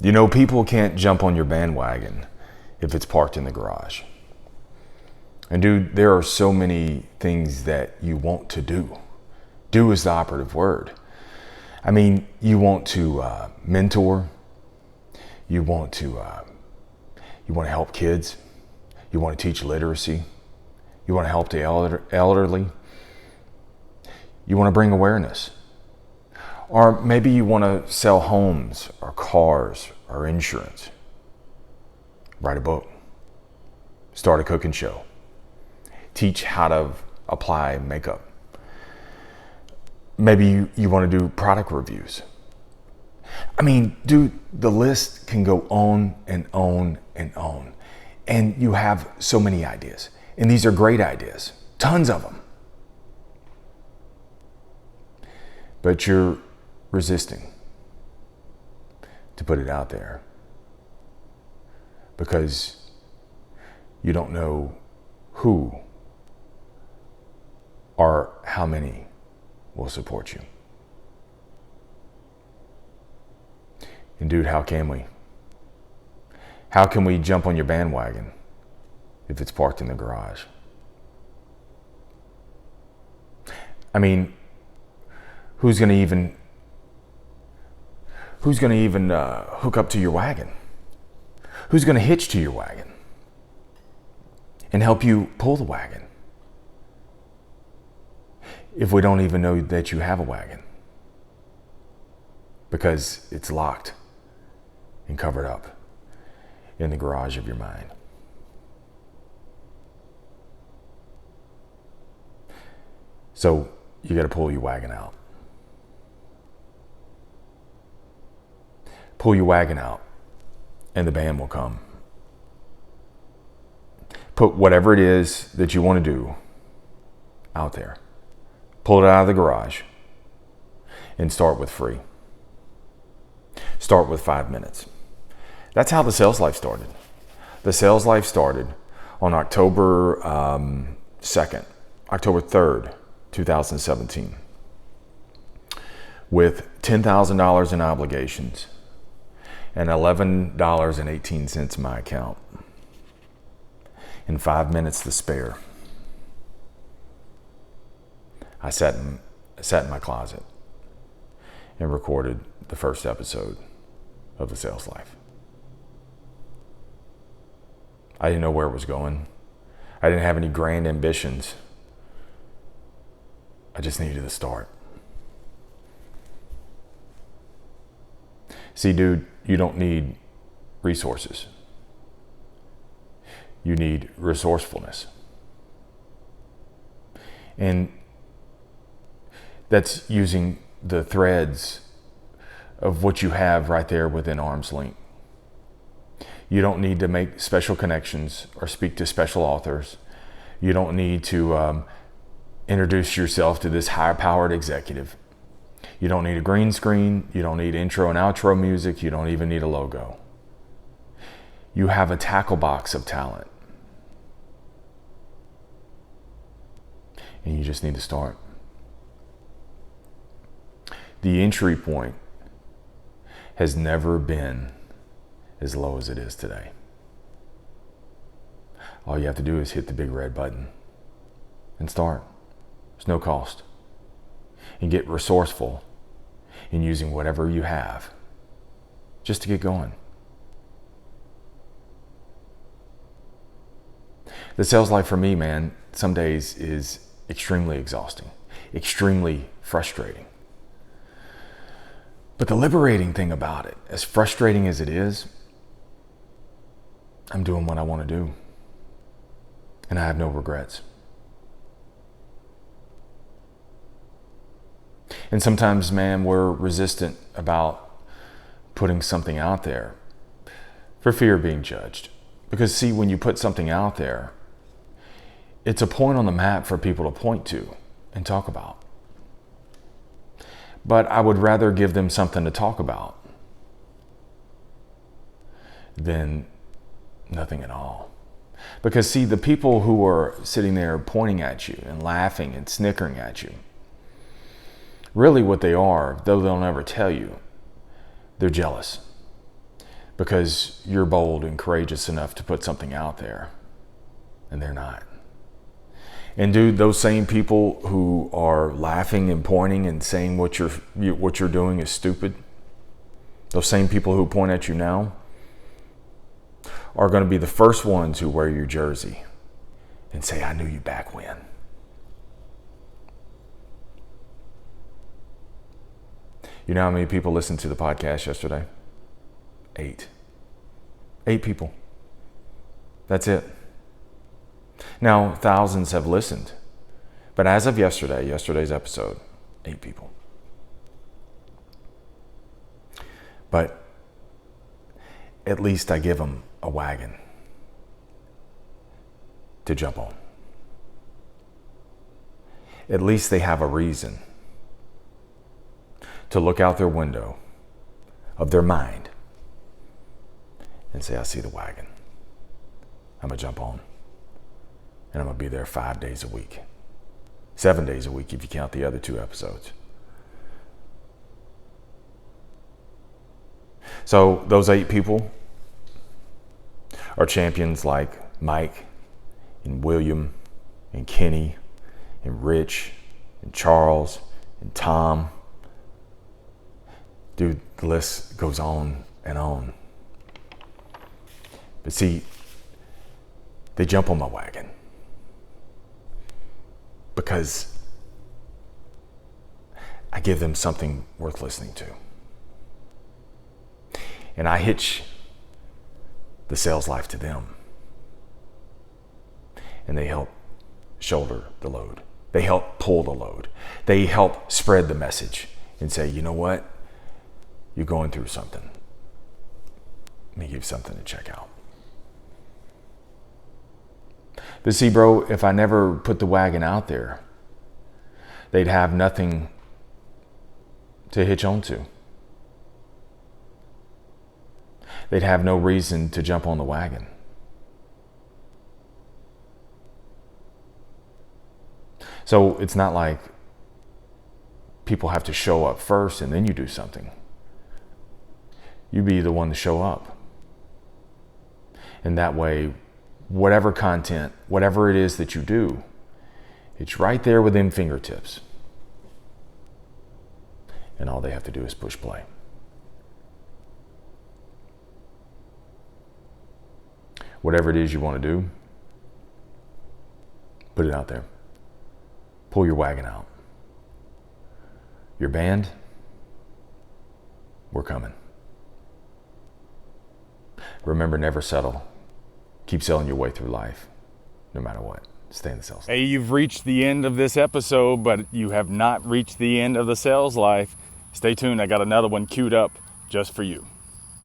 You know, people can't jump on your bandwagon if it's parked in the garage. And dude, there are so many things that you want to do. Do is the operative word. I mean, you want to mentor. You want to help kids. You want to teach literacy. You want to help the elderly. You want to bring awareness. Or maybe you want to sell homes or cars or insurance. Write a book. Start a cooking show. Teach how to apply makeup. Maybe you want to do product reviews. I mean, dude, the list can go on and on and on. And you have so many ideas. And these are great ideas. Tons of them. But you're resisting to put it out there because you don't know who or how many will support you. And dude, how can we? How can we jump on your bandwagon if it's parked in the garage? I mean, who's going to even hook up to your wagon? Who's going to hitch to your wagon and help you pull the wagon if we don't even know that you have a wagon because it's locked and covered up in the garage of your mind? So you got to pull your wagon out. Pull your wagon out and the band will come. Put whatever it is that you want to do out there. Pull it out of the garage and start with free. Start with 5 minutes. That's how the sales life started. The sales life started on October 2nd, October 3rd, 2017, with $10,000 in obligations and $11.18 in my account and 5 minutes to spare. I sat in my closet and recorded the first episode of The Sales Life. I didn't know where it was going. I didn't have any grand ambitions. I just needed to start. See, dude, you don't need resources. You need resourcefulness. And that's using the threads of what you have right there within arm's length. You don't need to make special connections or speak to special authors. You don't need to introduce yourself to this high-powered executive. You don't need a green screen. You don't need intro and outro music. You don't even need a logo. You have a tackle box of talent. And you just need to start. The entry point has never been as low as it is today. All you have to do is hit the big red button and start. There's no cost. And get resourceful in using whatever you have just to get going. The sales life for me, man, some days is extremely exhausting, extremely frustrating. But the liberating thing about it, as frustrating as it is, I'm doing what I want to do. And I have no regrets. And sometimes, man, we're resistant about putting something out there for fear of being judged. Because see, when you put something out there, it's a point on the map for people to point to and talk about. But I would rather give them something to talk about than nothing at all. Because see, the people who are sitting there pointing at you and laughing and snickering at you, really what they are, though they'll never tell you, they're jealous. because you're bold and courageous enough to put something out there, and they're not. And dude, those same people who are laughing and pointing and saying what you're doing is stupid, those same people who point at you now are going to be the first ones who wear your jersey and say, I knew you back when. You know how many people listened to the podcast yesterday? 8 people. That's it. Now, thousands have listened. But as of yesterday's episode, 8 people. But at least I give them a wagon to jump on. At least they have a reason to look out their window of their mind and say, I see the wagon. I'm going to jump on. And I'm going to be there 5 days a week. 7 days a week if you count the other 2 episodes. So those 8 people are champions like Mike and William and Kenny and Rich and Charles and Tom. Dude, the list goes on and on. But see, they jump on my wagon because I give them something worth listening to. And I hitch the sales life to them. And they help shoulder the load. They help pull the load. They help spread the message and say, you know what? You're going through something. Let me give you something to check out. But see, bro, if I never put the wagon out there, they'd have nothing to hitch onto. They'd have no reason to jump on the wagon. So it's not like people have to show up first and then you do something. You be the one to show up. And that way, whatever content, whatever it is that you do, it's right there within fingertips. And all they have to do is push play. Whatever it is you want to do, put it out there. Pull your wagon out. Your band, we're coming. Remember, never settle. Keep selling your way through life, no matter what. Stay in the sales life. Hey, you've reached the end of this episode, but you have not reached the end of the sales life. Stay tuned. I got another one queued up just for you.